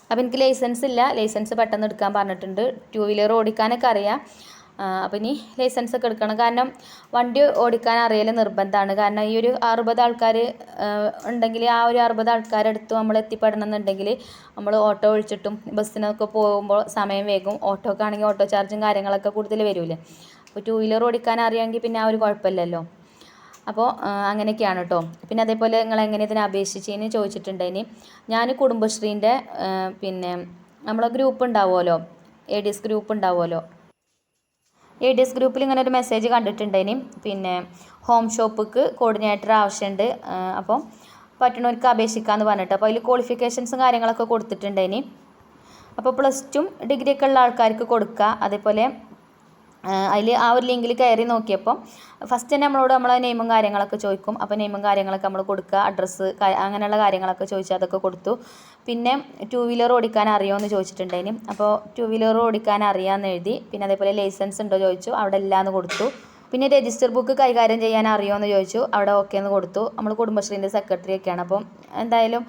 [SPEAKER 1] അപ്പോൾ എനിക്ക് ലൈസൻസ് ഇല്ല, ലൈസൻസ് പെട്ടെന്ന് എടുക്കാൻ പറഞ്ഞിട്ടുണ്ട്. 2 വീലർ ഓടിക്കാനൊക്കെ അറിയാം. അപ്പോൾ ഇനി ലൈസൻസ് ഒക്കെ എടുക്കണം. കാരണം വണ്ടി ഓടിക്കാൻ അറിയൽ നിർബന്ധമാണ്. കാരണം ഈ ഒരു 60 ആൾക്കാർ ഉണ്ടെങ്കിൽ ആ ഒരു 60 ആൾക്കാരെടുത്ത് നമ്മൾ എത്തിപ്പെടണം എന്നുണ്ടെങ്കിൽ നമ്മൾ ഓട്ടോ വിളിച്ചിട്ടും ബസ്സിനൊക്കെ പോകുമ്പോൾ സമയം വേഗം. ഓട്ടോക്കാണെങ്കിൽ ഓട്ടോ ചാർജും കാര്യങ്ങളൊക്കെ കൂടുതൽ വരില്ലേ. അപ്പോൾ 2 വീലർ ഓടിക്കാൻ അറിയാമെങ്കിൽ പിന്നെ ആ ഒരു കുഴപ്പമില്ലല്ലോ. അപ്പോൾ അങ്ങനെയൊക്കെയാണ് കേട്ടോ. പിന്നെ അതേപോലെ നിങ്ങൾ എങ്ങനെ ഇതിനെ അപേക്ഷിച്ചതിന് ചോദിച്ചിട്ടുണ്ടേനി. ഞാൻ കുടുംബശ്രീൻ്റെ പിന്നെ നമ്മളെ ഗ്രൂപ്പ് ഉണ്ടാവുമല്ലോ, ADS ഗ്രൂപ്പ് ഉണ്ടാവുമല്ലോ, ADS ഗ്രൂപ്പിൽ ഇങ്ങനെ ഒരു മെസ്സേജ് കണ്ടിട്ടുണ്ടേനി. പിന്നെ ഹോം ഷോപ്പിക്ക് കോർഡിനേറ്റർ ആവശ്യമുണ്ട്, അപ്പോൾ പറ്റണവർക്ക് അപേക്ഷിക്കാമെന്ന് പറഞ്ഞിട്ട്. അപ്പോൾ അതിൽ ക്വാളിഫിക്കേഷൻസും കാര്യങ്ങളൊക്കെ കൊടുത്തിട്ടുണ്ടേനി. അപ്പോൾ +2 ഡിഗ്രിയൊക്കെ ഉള്ള ആൾക്കാർക്ക് കൊടുക്കുക. അതേപോലെ അതിൽ ആ ഒരു ലിങ്കിൽ കയറി നോക്കിയപ്പോൾ ഫസ്റ്റ് തന്നെ നമ്മളോട് നമ്മളെ നെയിമും കാര്യങ്ങളൊക്കെ ചോദിക്കും. അപ്പോൾ നെയിമും കാര്യങ്ങളൊക്കെ നമ്മൾ കൊടുക്കുക, അഡ്രസ്സ് അങ്ങനെയുള്ള കാര്യങ്ങളൊക്കെ ചോദിച്ചാൽ അതൊക്കെ കൊടുത്തു. പിന്നെ 2 വീലർ ഓടിക്കാൻ അറിയുമോ എന്ന് ചോദിച്ചിട്ടുണ്ടായിന്. അപ്പോൾ 2 വീലർ ഓടിക്കാൻ അറിയാമെന്ന് എഴുതി. പിന്നെ അതേപോലെ ലൈസൻസ് ഉണ്ടോ ചോദിച്ചു, അവിടെ എല്ലാമെന്ന് കൊടുത്തു. പിന്നെ രജിസ്റ്റർ ബുക്ക് കൈകാര്യം ചെയ്യാൻ അറിയുമോ എന്ന് ചോദിച്ചു, അവിടെ ഓക്കെ എന്ന് കൊടുത്തു. നമ്മൾ കുടുംബശ്രീൻ്റെ സെക്രട്ടറി ഒക്കെയാണ്, അപ്പം എന്തായാലും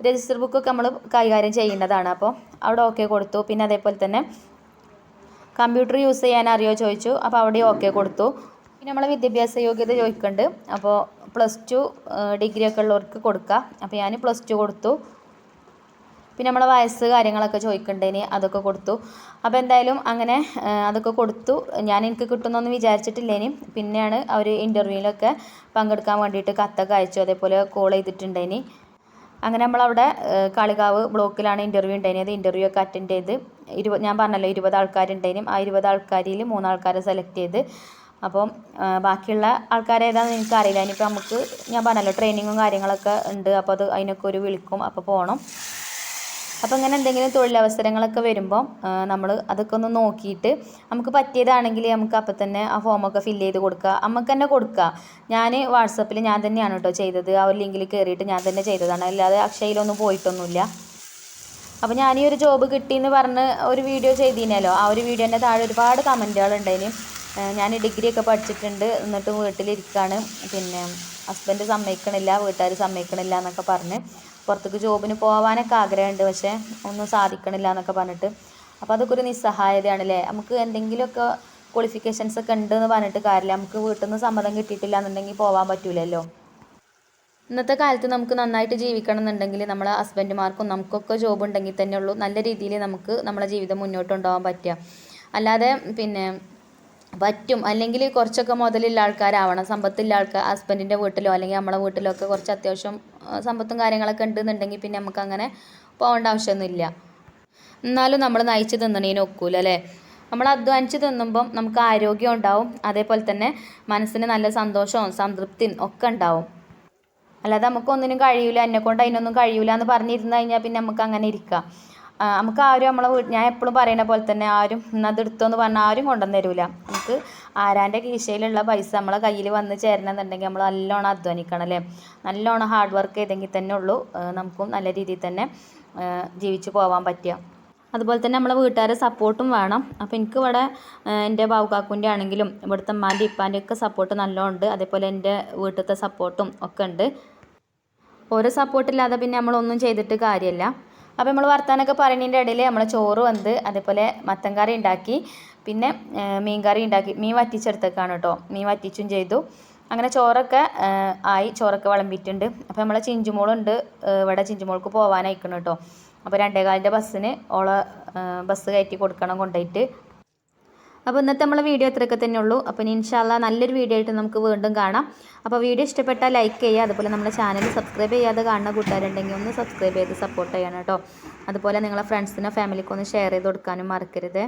[SPEAKER 1] രജിസ്റ്റർ ബുക്കൊക്കെ നമ്മൾ കൈകാര്യം ചെയ്യേണ്ടതാണ്. അപ്പോൾ അവിടെ ഓക്കെ കൊടുത്തു. പിന്നെ അതേപോലെ തന്നെ കമ്പ്യൂട്ടർ യൂസ് ചെയ്യാൻ അറിയുമോ ചോദിച്ചു, അപ്പോൾ അവിടെ ഓക്കെ കൊടുത്തു. പിന്നെ നമ്മളെ വിദ്യാഭ്യാസ യോഗ്യത ചോദിക്കുന്നുണ്ട്. അപ്പോൾ +2 ഡിഗ്രിയൊക്കെ ഉള്ളവർക്ക് കൊടുക്കുക. അപ്പോൾ ഞാൻ +2 കൊടുത്തു. പിന്നെ നമ്മളെ വയസ്സ് കാര്യങ്ങളൊക്കെ ചോദിക്കണ്ടേനി, അതൊക്കെ കൊടുത്തു. അപ്പോൾ എന്തായാലും അങ്ങനെ അതൊക്കെ കൊടുത്തു. എനിക്ക് കിട്ടുമെന്നൊന്നും വിചാരിച്ചിട്ടില്ലേനി. പിന്നെയാണ് അവർ ഇൻ്റർവ്യൂവിലൊക്കെ പങ്കെടുക്കാൻ വേണ്ടിയിട്ട് കത്തൊക്കെ അയച്ചു, അതേപോലെ കോൾ ചെയ്തിട്ടുണ്ടേനി. അങ്ങനെ നമ്മളവിടെ കാളികാവ് ബ്ലോക്കിലാണ് ഇൻ്റർവ്യൂ ഉണ്ടായിരുന്നത്. ഇൻ്റർവ്യൂ ഒക്കെ അറ്റൻഡ് ചെയ്ത് ഞാൻ പറഞ്ഞല്ലോ 20 ആൾക്കാരുണ്ടായിരുന്നു. ആ 20 ആൾക്കാരിൽ 3 ആൾക്കാരെ സെലക്ട് ചെയ്ത്. അപ്പം ബാക്കിയുള്ള ആൾക്കാരേതാണെന്ന് എനിക്കറിയില്ല. ഇനിയിപ്പോൾ നമുക്ക് ഞാൻ പറഞ്ഞല്ലോ ട്രെയിനിങ്ങും കാര്യങ്ങളൊക്കെ ഉണ്ട്. അപ്പോൾ അതിനൊക്കെ ഒരു വിളിക്കും, അപ്പോൾ പോകണം. അപ്പോൾ ഇങ്ങനെ എന്തെങ്കിലും തൊഴിലവസരങ്ങളൊക്കെ വരുമ്പോൾ നമ്മൾ അതൊക്കെ ഒന്ന് നോക്കിയിട്ട് നമുക്ക് പറ്റിയതാണെങ്കിൽ നമുക്ക് അപ്പം തന്നെ ആ ഫോമൊക്കെ ഫില്ല് ചെയ്ത് കൊടുക്കുക, നമുക്ക് തന്നെ കൊടുക്കുക. ഞാൻ വാട്സപ്പിൽ ഞാൻ തന്നെയാണ് കേട്ടോ ചെയ്തത്. ആ ഒരു ലിങ്കിൽ കയറിയിട്ട് ഞാൻ തന്നെ ചെയ്തതാണ്, അല്ലാതെ അക്ഷയയിലൊന്നും പോയിട്ടൊന്നുമില്ല. അപ്പോൾ ഞാൻ ഈ ഒരു ജോബ് കിട്ടിയെന്ന് പറഞ്ഞ് ഒരു വീഡിയോ ചെയ്തിനല്ലോ, ആ ഒരു വീഡിയോൻ്റെ താഴെ ഒരുപാട് കമൻറ്റുകളുണ്ടായിന്. ഞാൻ ഡിഗ്രിയൊക്കെ പഠിച്ചിട്ടുണ്ട്, എന്നിട്ട് വീട്ടിലിരിക്കുകയാണ്, പിന്നെ ഹസ്ബൻഡ് സമ്മതിക്കണില്ല, വീട്ടുകാർ സമ്മതിക്കണില്ല എന്നൊക്കെ പറഞ്ഞ് പുറത്തേക്ക് ജോബിന് പോകാനൊക്കെ ആഗ്രഹമുണ്ട്, പക്ഷേ ഒന്നും സാധിക്കണില്ല എന്നൊക്കെ പറഞ്ഞിട്ട്. അപ്പോൾ അതൊക്കെ ഒരു നിസ്സഹായതയാണല്ലേ. നമുക്ക് എന്തെങ്കിലുമൊക്കെ ക്വാളിഫിക്കേഷൻസ് ഒക്കെ ഉണ്ടെന്ന് പറഞ്ഞിട്ട് കാര്യമില്ല. നമുക്ക് വീട്ടിൽ നിന്ന് സമ്മതം കിട്ടിയിട്ടില്ല എന്നുണ്ടെങ്കിൽ പോകാൻ പറ്റില്ലല്ലോ. ഇന്നത്തെ കാലത്ത് നമുക്ക് നന്നായിട്ട് ജീവിക്കണം എന്നുണ്ടെങ്കിൽ നമ്മളെ ഹസ്ബൻഡുമാർക്കും നമുക്കൊക്കെ ജോബ് ഉണ്ടെങ്കിൽ തന്നെ ഉള്ളൂ നല്ല രീതിയിൽ നമുക്ക് നമ്മളെ ജീവിതം മുന്നോട്ട് കൊണ്ടുപോകാൻ പറ്റുക. അല്ലാതെ പിന്നെ പറ്റും അല്ലെങ്കിൽ കുറച്ചൊക്കെ മുതലുള്ള ആൾക്കാരാവണം, സമ്പത്തുള്ള ആൾക്കാർ ഹസ്ബൻഡിൻ്റെ വീട്ടിലോ അല്ലെങ്കിൽ നമ്മളെ വീട്ടിലോ ഒക്കെ കുറച്ച് അത്യാവശ്യം സമ്പത്തും കാര്യങ്ങളൊക്കെ ഉണ്ടെന്നുണ്ടെങ്കിൽ പിന്നെ നമുക്ക് അങ്ങനെ പോകേണ്ട ആവശ്യമൊന്നുമില്ല. എന്നാലും നമ്മൾ നയിച്ച് തിന്നണേന് ഒക്കൂല അല്ലേ. നമ്മൾ അധ്വാനിച്ച് തിന്നുമ്പം നമുക്ക് ആരോഗ്യം ഉണ്ടാവും, അതേപോലെ തന്നെ മനസ്സിന് നല്ല സന്തോഷവും സംതൃപ്തിയും ഒക്കെ ഉണ്ടാവും. അല്ലാതെ നമുക്കൊന്നിനും കഴിയില്ല, എന്നെക്കൊണ്ട് അതിനൊന്നും കഴിയില്ല എന്ന് പറഞ്ഞിരുന്നു കഴിഞ്ഞാൽ പിന്നെ നമുക്ക് അങ്ങനെ ഇരിക്കാം. നമുക്ക് ആരും ഞാൻ എപ്പോഴും പറയുന്ന പോലെ തന്നെ ആരും ഇന്നത് എടുത്തോന്ന് പറഞ്ഞാൽ ആരും കൊണ്ടുവന്ന് തരില്ല. നമുക്ക് ആരാൻ്റെ കീശയിലുള്ള പൈസ നമ്മളെ കയ്യിൽ വന്ന് ചേരണമെന്നുണ്ടെങ്കിൽ നമ്മൾ നല്ലോണം അധ്വാനിക്കണം അല്ലേ. നല്ലോണം ഹാർഡ് വർക്ക് ചെയ്തെങ്കിൽ തന്നെ ഉള്ളൂ നമുക്കും നല്ല രീതിയിൽ തന്നെ ജീവിച്ചു പോകാൻ പറ്റുക. അതുപോലെ തന്നെ നമ്മളെ വീട്ടുകാരെ സപ്പോർട്ടും വേണം. അപ്പോൾ എനിക്ക് ഇവിടെ എൻ്റെ ബാവുകാക്കുൻ്റെ ആണെങ്കിലും ഇവിടുത്തെ അമ്മാൻ്റെ ഇപ്പാൻ്റെ ഒക്കെ സപ്പോർട്ട് നല്ലോണം ഉണ്ട്. അതേപോലെ എൻ്റെ വീട്ടിലത്തെ സപ്പോർട്ടും ഒക്കെ ഉണ്ട്. ഓരോ സപ്പോർട്ടില്ലാതെ പിന്നെ നമ്മളൊന്നും ചെയ്തിട്ട് കാര്യമില്ല. അപ്പോൾ നമ്മൾ വർത്താനൊക്കെ പറയുന്നതിൻ്റെ ഇടയിൽ നമ്മൾ ചോറ് വന്ന് അതേപോലെ മത്തൻ കറി ഉണ്ടാക്കി, പിന്നെ മീൻ കറി ഉണ്ടാക്കി. മീൻ വറ്റിച്ചെടുത്തേക്കാണ് കേട്ടോ, മീൻ വറ്റിച്ചും ചെയ്തു. അങ്ങനെ ചോറൊക്കെ ആയി, ചോറൊക്കെ വിളമ്പിയിട്ടുണ്ട്. അപ്പോൾ നമ്മളെ ചിഞ്ചുമോളുണ്ട് ഇവിടെ, ചിഞ്ചുമോൾക്ക് പോകാനായിക്കണം കേട്ടോ. അപ്പോൾ 2:15 ബസ്സിന് ഓളെ ബസ് കയറ്റി കൊടുക്കണം കൊണ്ടുപോയിട്ട്. അപ്പോൾ ഇന്നത്തെ നമ്മളെ വീഡിയോ ഇത്രയൊക്കെ തന്നെ ഉള്ളൂ. അപ്പോൾ ഇൻഷാ അല്ലാഹ് നല്ലൊരു വീഡിയോ ആയിട്ട് നമുക്ക് വീണ്ടും കാണാം. അപ്പോൾ വീഡിയോ ഇഷ്ടപ്പെട്ടാൽ ലൈക്ക് ചെയ്യുക, അതുപോലെ നമ്മുടെ ചാനൽ സബ്സ്ക്രൈബ് ചെയ്യാതെ കാണുന്ന കൂട്ടുകാരുണ്ടെങ്കിൽ ഒന്ന് സബ്സ്ക്രൈബ് ചെയ്ത് സപ്പോർട്ട് ചെയ്യണം കേട്ടോ. അതുപോലെ നിങ്ങളെ ഫ്രണ്ട്സിനോ ഫാമിലിക്കോ ഒന്ന് ഷെയർ ചെയ്ത് കൊടുക്കാനും മറക്കരുത്.